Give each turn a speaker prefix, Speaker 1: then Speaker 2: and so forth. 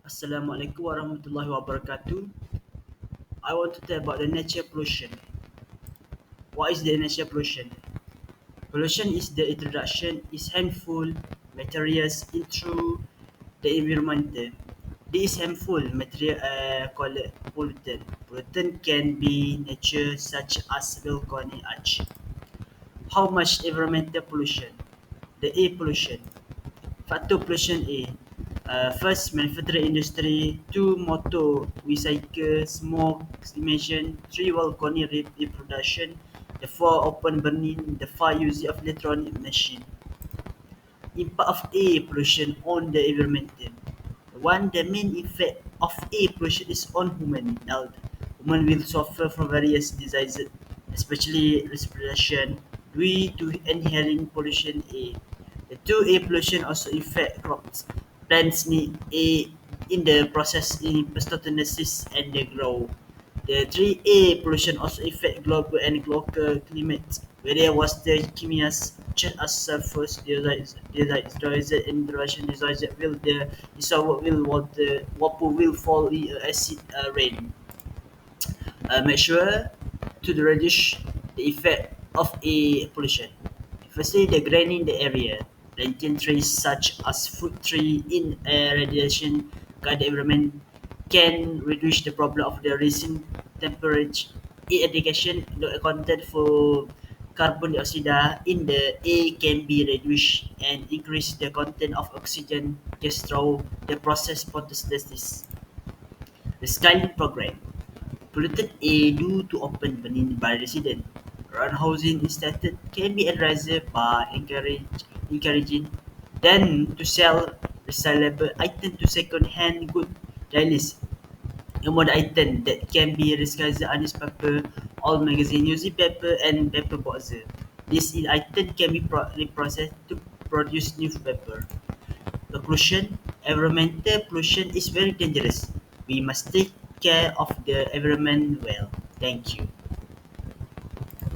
Speaker 1: Assalamualaikum warahmatullahi wabarakatuh. I want to tell about the nature pollution. What is the nature pollution? Pollution is the introduction is harmful materials into the environment. These harmful material called pollutant. Pollutant can be nature such as volcanic ash. How much environmental pollution? The air pollution. Factor pollution A. First, manufacturing industry. Two, motor recycle, smoke emission. Three, volcanic reproduction. The four, open burning. The five, use of electronic machine. Impact of air pollution on the environment. One, the main effect of air pollution is on human health. Human will suffer from various diseases, especially respiration, due to inhaling pollution air. The two, air pollution also affect crops. Plants need air in the process in photosynthesis and they grow. The three, air pollution also affect global and local climates. Whether was the chemias such as sulfur dioxide and nitrogen dioxide will the dissolve will water vapor will fall in acid rain. Make sure to reduce the effect of air pollution. Firstly, the greening the area. Planting trees such as fruit tree in a radiation guide environment can reduce the problem of the rising temperature. Education, the content for carbon dioxide in the air can be reduced and increase the content of oxygen gas through the process photosynthesis. The Skyline program. Polluted air due to open burning by residents. Around housing instead can be addressed by encouraging them to sell recyclable items to second-hand good dealers. Among the items that can be recycled are newspaper, old magazine, using paper, and paper boxes. These items can be reprocessed to produce newspaper. Conclusion: environmental pollution is very dangerous. We must take care of the environment well. Thank you.